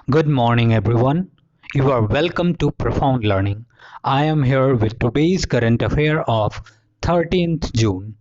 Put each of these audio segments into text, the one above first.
Good morning, everyone. You are welcome to Profound Learning. I am here with today's current affair of 13th June.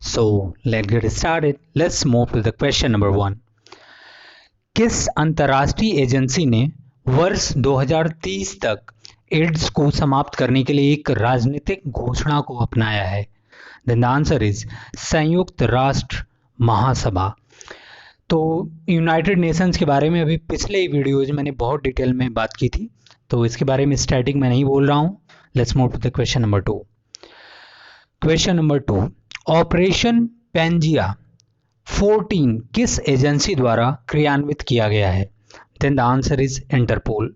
So, let's get started. Let's move to the question number 1. किस अंतर्राष्ट्रीय agency ने वर्ष 2030 तक ads को समाप्त करने के लिए एक राजनीतिक घोषणा को अपनाया है? Then the answer is संयुक्त राष्ट्र महासभा। तो यूनाइटेड नेशंस के बारे में अभी पिछले वीडियोज मैंने बहुत डिटेल में बात की थी, तो इसके बारे में स्टैटिक मैं नहीं बोल रहा हूँ। Let's move to the question number 2। Question number 2, operation Pangea 14 किस एजेंसी द्वारा क्रियान्वित किया गया है? Then the answer is Interpol.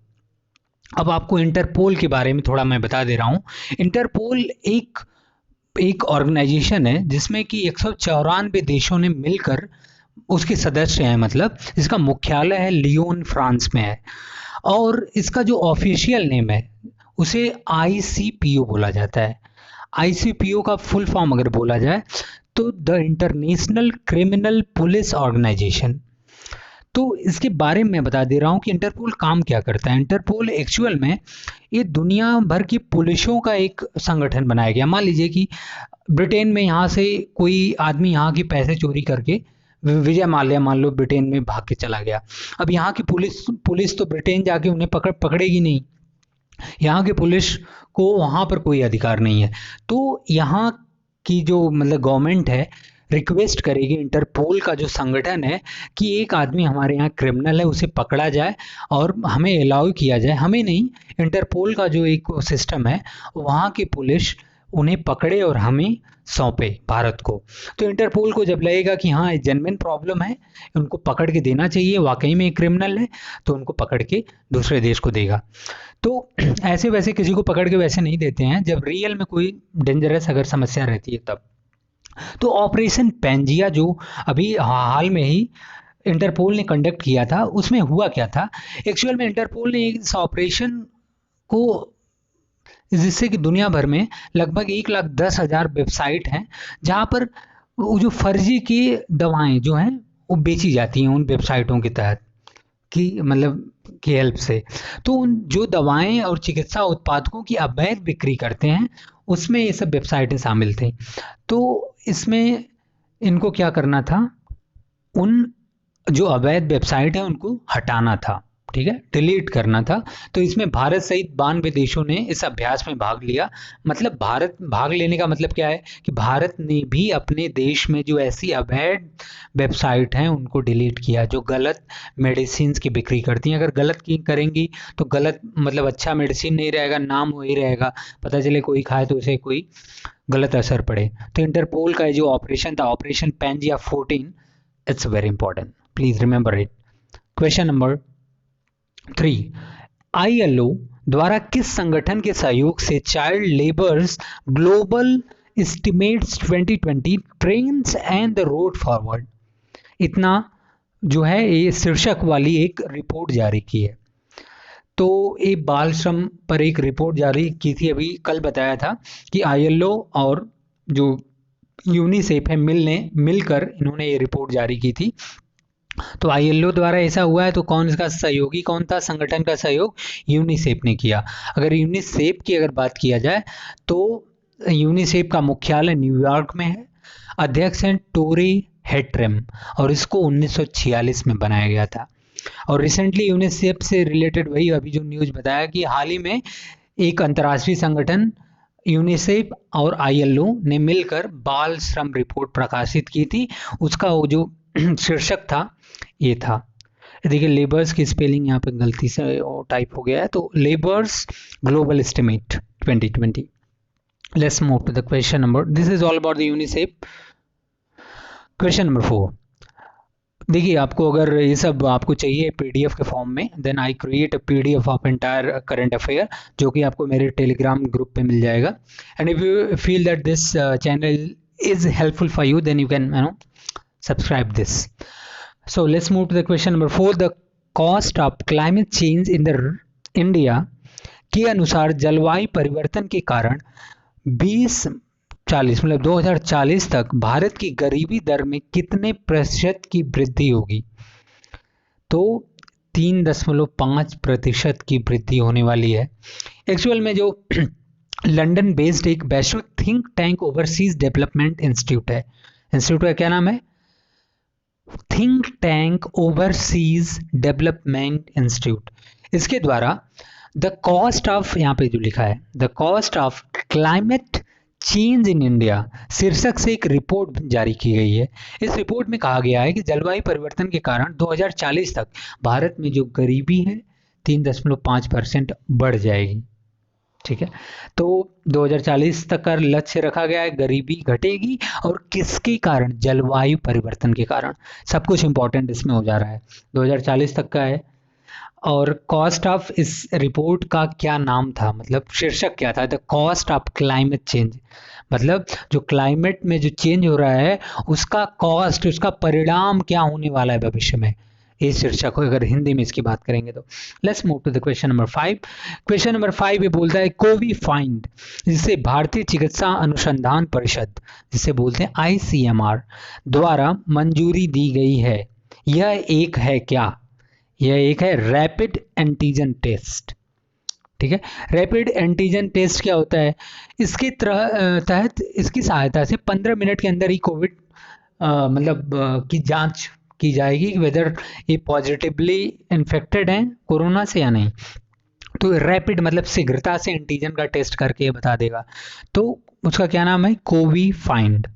अब आपको इंटरपोल के बारे में थोड़ा मैं बता दे रहा हूँ। इंटरपोल एक ऑर्गेनाइजेशन है जिसमें कि 194 देशों ने मिलकर उसके सदस्य हैं, मतलब इसका मुख्यालय है लियोन, फ्रांस में है, और इसका जो ऑफिशियल नेम है उसे ICPO बोला जाता है। ICPO का फुल फॉर्म अगर बोला जाए तो the international criminal police organisation. तो इसके बारे में बता दे रहा हूँ कि इंटरपोल काम क्या करता है। इंटरपोल एक्चुअल में ये दुनिया भर की पुलिसों का एक संगठन बनाया गया। मान लीजिए कि ब्रिटेन में यहाँ से कोई आदमी यहाँ की पैसे चोरी करके, विजय माल्या मान लो ब्रिटेन में भाग के चला गया। अब यहाँ की पुलिस तो ब्रिटेन जाके उन्हें पकड़ेगी नहीं, यहाँ की पुलिस को वहाँ पर कोई अधिकार नहीं है। तो यहाँ की जो मतलब गवर्नमेंट है रिक्वेस्ट करेगी इंटरपोल का जो संगठन है कि एक आदमी हमारे यहाँ क्रिमिनल है, उसे पकड़ा जाए और हमें अलाउ किया जाए, हमें नहीं, इंटरपोल का जो एक सिस्टम है वहाँ की पुलिस उन्हें पकड़े और हमें सौंपे, भारत को। तो इंटरपोल को जब लगेगा कि हाँ जेन्युइन प्रॉब्लम है, उनको पकड़ के देना चाहिए, वाकई में एक क्रिमिनल है, तो उनको पकड़ के दूसरे देश को देगा। तो ऐसे वैसे किसी को पकड़ के वैसे नहीं देते हैं, जब रियल में कोई डेंजरस अगर समस्या रहती है तब। तो ऑपरेशन पेंजिया जो अभी हाल में ही इंटरपोल ने कंडक्ट किया था, उसमें हुआ क्या था एक्चुअल में? इंटरपोल ने इस ऑपरेशन को, जिससे कि दुनिया भर में लगभग 1,10,000 वेबसाइट हैं जहाँ पर वो जो फर्जी की दवाएं जो हैं वो बेची जाती हैं उन वेबसाइटों के तहत की मतलब की हेल्प से। तो उन जो दवाएं और चिकित्सा उत्पादकों की अवैध बिक्री करते हैं उसमें ये सब वेबसाइटें शामिल थी। तो इसमें इनको क्या करना था, उन जो अवैध वेबसाइट है उनको हटाना था, ठीक है, डिलीट करना था। तो इसमें भारत सहित 92 देशों ने इस अभ्यास में भाग लिया। मतलब भारत भाग लेने का मतलब क्या है कि भारत ने भी अपने देश में जो ऐसी अवैध वेबसाइट हैं उनको डिलीट किया जो गलत मेडिसिन की बिक्री करती हैं। अगर गलत की करेंगी तो गलत मतलब अच्छा मेडिसिन नहीं रहेगा, नाम वही रहेगा, पता चले कोई खाए तो उसे कोई गलत असर पड़े। तो इंटरपोल का जो ऑपरेशन था, operation Pangea 14, it's very important, please remember it. Question number 3, ILO द्वारा किस संगठन के सहयोग से child labours global estimates 2020 trends and the road forward, इतना जो है ये शीर्षक वाली एक रिपोर्ट जारी की है। तो ये बाल श्रम पर एक रिपोर्ट जारी की थी, अभी कल बताया था कि ILO और जो यूनिसेफ है मिलकर इन्होंने ये रिपोर्ट जारी की थी। तो ILO द्वारा ऐसा हुआ है, तो कौन इसका सहयोगी कौन था? संगठन का सहयोग यूनिसेफ ने किया। अगर यूनिसेफ की अगर बात किया जाए तो यूनिसेफ का मुख्यालय न्यूयॉर्क में है, अध्यक्ष हैं टोरी हेट्रेम, और इसको 1946 में बनाया गया था। और रिसेंटली यूनिसेफ से रिलेटेड वही अभी जो न्यूज़ बताया कि हाल ही में एक अंतर्राष्ट्रीय संगठन यूनिसेफ और ILO ने मिलकर बाल श्रम रिपोर्ट प्रकाशित की थी। उसका वो जो शीर्षक था ये था, देखिए लेबर्स की स्पेलिंग यहाँ पे गलती से टाइप हो गया है, तो labours global estimate 2020। Let's move to the question number, this is all about the UNICEF. Question number 4, देखिए आपको अगर ये सब आपको चाहिए PDF के फॉर्म में, then I create a PDF of entire current affair, जो कि आपको मेरे टेलीग्राम ग्रुप पे मिल जाएगा। And if you feel that this channel is helpful for you, then you can subscribe this. So let's move to the question number 4. The cost of climate change in the India के अनुसार जलवायु परिवर्तन के कारण 2040 तक भारत की गरीबी दर में कितने प्रतिशत की वृद्धि होगी? तो 3.5% की वृद्धि होने वाली है। एक्चुअल में जो लंदन बेस्ड एक वैश्विक think tank overseas development institute है, इंस्टीट्यूट का क्या नाम है? Think tank overseas development institute. इसके द्वारा द कॉस्ट ऑफ, यहाँ पे जो लिखा है the cost of climate change in India शीर्षक से एक रिपोर्ट जारी की गई है। इस रिपोर्ट में कहा गया है कि जलवायु परिवर्तन के कारण 2040 तक भारत में जो गरीबी है 3.5% बढ़ जाएगी। ठीक है, तो 2040 तक का लक्ष्य रखा गया है, गरीबी घटेगी और किसके कारण? जलवायु परिवर्तन के कारण। सब कुछ इंपॉर्टेंट इसमें हो जा रहा है, 2040 तक का है। और कॉस्ट ऑफ, इस रिपोर्ट का क्या नाम था, मतलब शीर्षक क्या था? The cost of climate change, मतलब जो क्लाइमेट में जो चेंज हो रहा है उसका कॉस्ट, उसका परिणाम क्या होने वाला है भविष्य में, इस शीर्षक को अगर हिंदी में इसकी बात करेंगे तो। Let's move to the question number 5। Question number 5 ये बोलता है कोवी फाइंड, जिसे भारतीय चिकित्सा अनुसंधान परिषद, जिसे बोलते हैं ICMR, द्वारा मंजूरी दी गई है। यह एक है क्या? यह एक है रैपिड एंटीजन टेस्ट। ठीक है, रैपिड एंटीजन टेस्ट क्या होता है? इसके तहत इसकी सहायता से 15 मिनट के अंदर ही कोविड की जांच की जाएगी कि वेदर ये पॉजिटिवली इन्फेक्टेड हैं कोरोना से या नहीं। तो रैपिड मतलब शीघ्रता से एंटीजन का टेस्ट करके ये बता देगा। तो उसका क्या नाम है? कोवी फाइंड।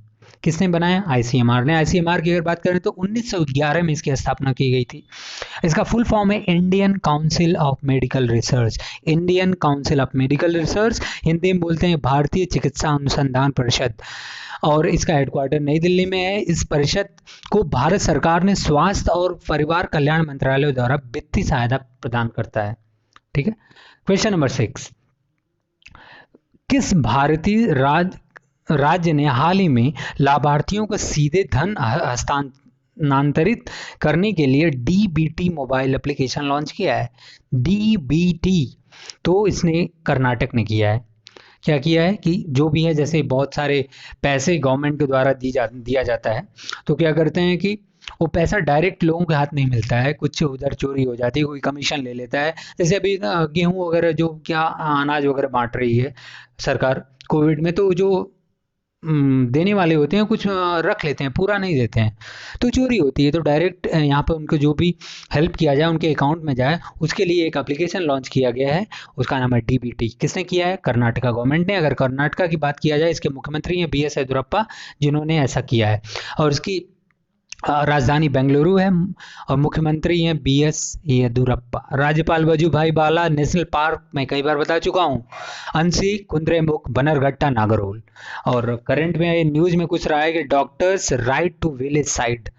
किसने बनाया? ICMR ने। ICMR की अगर बात करें तो 1911 में इसकी स्थापना की गई थी। इसका फुल फॉर्म है Indian council of medical research. Indian council of medical research, Hindi में बोलते हैं भारतीय चिकित्सा अनुसंधान परिषद, और इसका हेडक्वार्टर नई दिल्ली में है। इस परिषद को भारत सरकार ने स्वास्थ्य और परिवार कल्याण मंत्रालय द्वारा वित्तीय सहायता प्रदान करता है। ठीक है, क्वेश्चन नंबर 6। किस भारतीय राज्य ने हाल ही में लाभार्थियों को सीधे धन हस्तांतरित करने के लिए DBT मोबाइल एप्लीकेशन लॉन्च किया है? DBT, तो इसने कर्नाटक ने किया है। क्या किया है कि जो भी है, जैसे बहुत सारे पैसे गवर्नमेंट के द्वारा दिया जाता है, तो क्या करते हैं कि वो पैसा डायरेक्ट लोगों के हाथ नहीं मिलता है, कुछ उधर चोरी हो जाती है, कोई कमीशन ले लेता है। जैसे अभी गेहूं वगैरह जो क्या अनाज वगैरह बांट रही है सरकार कोविड में, तो जो देने वाले होते हैं कुछ रख लेते हैं, पूरा नहीं देते हैं, तो चोरी होती है। तो डायरेक्ट यहाँ पर उनको जो भी हेल्प किया जाए उनके अकाउंट में जाए, उसके लिए एक एप्लीकेशन लॉन्च किया गया है, उसका नाम है DBT। किसने किया है? कर्नाटका गवर्नमेंट ने। अगर कर्नाटका की बात किया जाए, इसके मुख्यमंत्री हैं BS येदियुरप्पा, जिन्होंने ऐसा किया है, और इसकी राजधानी बेंगलुरु है और मुख्यमंत्री हैं BS येदियुरप्पा। राज्यपाल वजुभाई वाला नेशनल पार्क मैं कई बार बता चुका हूँ, अंसी, कुद्रेमुख, बनरघट्टा, नागरहोल। और करंट में न्यूज में कुछ रहा है कि doctors right to village side,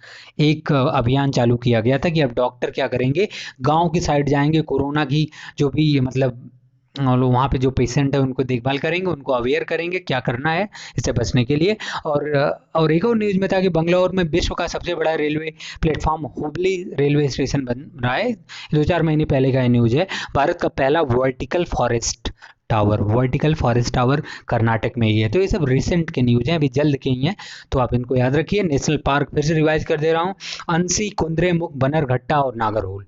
एक अभियान चालू किया गया था कि अब डॉक्टर क्या करेंगे, गांव की साइड जाएंगे, कोरोना की जो भी मतलब और वहाँ पे जो पेशेंट है उनको देखभाल करेंगे, उनको अवेयर करेंगे क्या करना है इससे बचने के लिए। और एक और न्यूज़ में था कि बंगलौर में विश्व का सबसे बड़ा railway platform Hubli railway station बन रहा है। 2-4 महीने पहले का न्यूज़ है। भारत का पहला वर्टिकल फॉरेस्ट टावर कर्नाटक में ही है। तो ये सब रिसेंट के न्यूज़ हैं, अभी जल्द के ही हैं, तो आप इनको याद रखिए। नेशनल पार्क फिर से रिवाइज कर दे रहा हूँ, अंसी, कुद्रेमुख, बनरघट्टा और Nagarhole,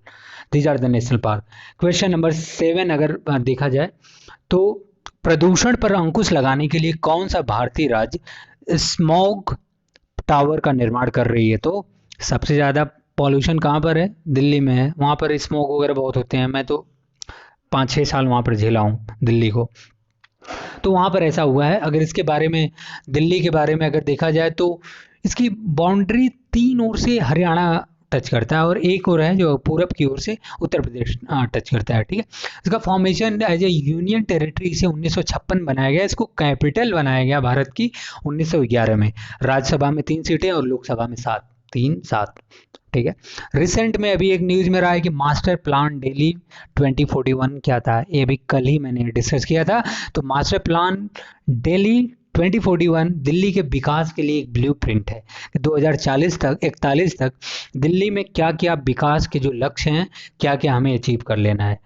these are the national park. Question number 7 अगर देखा जाए तो प्रदूषण पर अंकुश लगाने के लिए कौन सा भारतीय राज्य स्मॉग टावर का निर्माण कर रही है? तो सबसे ज़्यादा पॉल्यूशन कहाँ पर है? दिल्ली में है, वहाँ पर स्मॉग वगैरह बहुत होते हैं। मैं तो 5-6 साल वहाँ पर झेला हूँ दिल्ली को, तो वहाँ पर ऐसा हुआ है। अगर इसके बारे में, दिल्ली के बारे में अगर देखा जाए तो इसकी बाउंड्री 3 ओर से हरियाणा टच करता है और एक और है जो पूरब की ओर से उत्तर प्रदेश टच करता है। ठीक है, इसका formation as a union territory से 1956 बनाया गया। इसको कैपिटल बनाया गया भारत की 1911 में। राज्यसभा में 3 सीटें और लोकसभा में 7। ठीक है, रिसेंट में अभी एक न्यूज़ में रहा है कि मास्टर प्लान दिल्ली 2041 क्या था, ये भी कल ही मैंने डिस्कस किया था। तो मास्टर प्लान दिल्ली 2041 दिल्ली के विकास के लिए एक ब्लूप्रिंट है। 2041 तक दिल्ली में क्या क्या विकास के जो लक्ष्य हैं, क्या क्या हमें अचीव कर लेना है।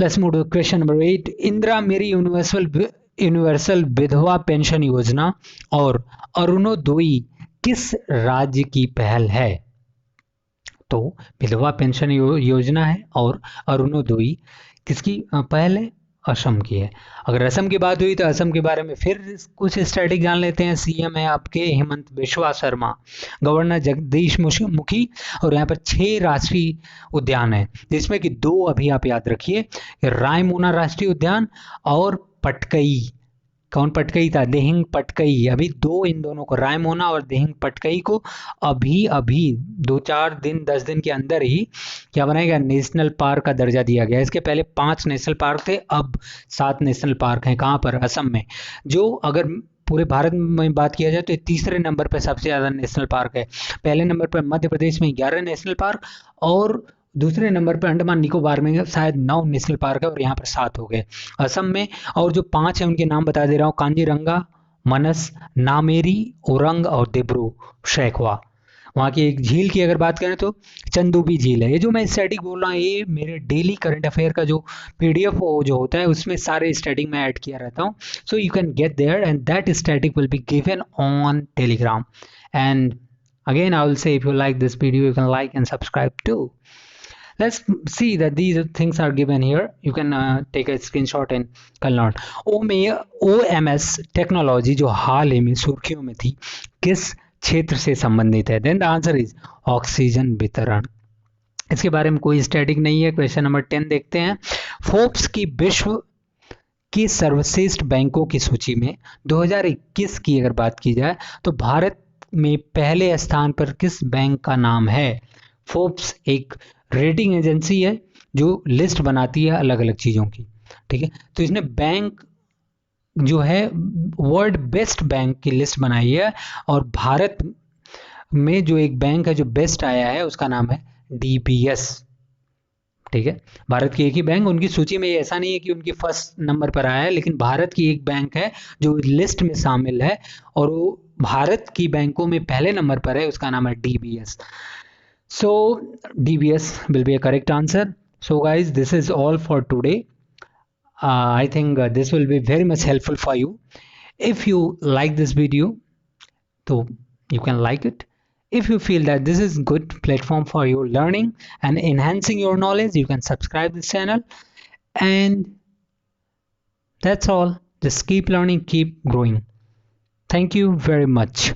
Let's move to question number 8। Indira मेरी यूनिवर्सल विधवा पेंशन योजना और अरुणोदय किस राज्य की पहल है? तो विधवा पेंशन योजना है और अरुणोदय किसकी पहले असम की है। अगर असम की बात हुई तो असम के बारे में फिर कुछ स्टैटिक जान लेते हैं। सीएम है आपके हेमंत बिश्वा शर्मा, गवर्नर जगदीश मुखी, और यहाँ पर 6 राष्ट्रीय उद्यान है जिसमें कि 2 अभी आप याद रखिए, रायमोना राष्ट्रीय उद्यान और पटकई। कौन पटकई था? दिहिंग पटकई। अभी 2 इन दोनों को, रायमोना और दिहिंग पटकई को अभी अभी 2-4 दिन 10 दिन के अंदर ही क्या बनाया गया? नेशनल पार्क का दर्जा दिया गया। इसके पहले 5 नेशनल पार्क थे, अब 7 नेशनल पार्क हैं। कहाँ पर? असम में। जो अगर पूरे भारत में बात किया जाए तो तीसरे नंबर पर सबसे ज़्यादा नेशनल पार्क है। पहले नंबर पर मध्य प्रदेश में 11 नेशनल पार्क और दूसरे नंबर पर अंडमान निकोबार में शायद 9 नेशनल पार्क है और यहाँ पर 7 हो गए असम में। और जो 5 है उनके नाम बता दे रहा हूँ: कांजीरंगा, मनस, नामेरी, ओरंग और दिब्रू सैखवा। वहाँ की एक झील की अगर बात करें तो चंदूबी झील है। ये जो मैं स्टैटिक बोल रहा हूँ ये मेरे डेली करंट अफेयर का जो पीडीएफ जो होता है उसमें सारे स्टैटिक में ऐड किया रहता हूँ। So you can get there and that static will be given on Telegram. And again I will say, if you like this video you can like and subscribe too. Let's see that these things are given here. You can take a screenshot and can learn. OMS technology जो हाल ही में सुर्खियों में थी किस क्षेत्र से संबंधित है? Then the answer is oxygen वितरण। इसके बारे में कोई स्टैटिक नहीं है। क्वेश्चन नंबर 10 देखते हैं। फोर्ब्स की विश्व की सर्वश्रेष्ठ बैंकों की सूची में 2021 की अगर बात की जाए तो भारत में पहले स्थान पर किस बैंक का नाम है? फोर्ब्स एक रेटिंग एजेंसी है जो लिस्ट बनाती है अलग अलग चीज़ों की, ठीक है। तो इसने बैंक जो है वर्ल्ड बेस्ट बैंक की लिस्ट बनाई है और भारत में जो एक बैंक है जो बेस्ट आया है उसका नाम है डीबीएस, ठीक है। भारत की एक ही बैंक, उनकी सूची में ऐसा नहीं है कि उनकी फर्स्ट नंबर पर आया है, लेकिन भारत की एक बैंक है जो लिस्ट में शामिल है और वो भारत की बैंकों में पहले नंबर पर है, उसका नाम है DBS. So DBS will be a correct answer. So guys, this is all for today. I think this will be very much helpful for you. If you like this video, so you can like it. If you feel that this is good platform for your learning and enhancing your knowledge, you can subscribe this channel. And that's all. Just keep learning, keep growing. Thank you very much.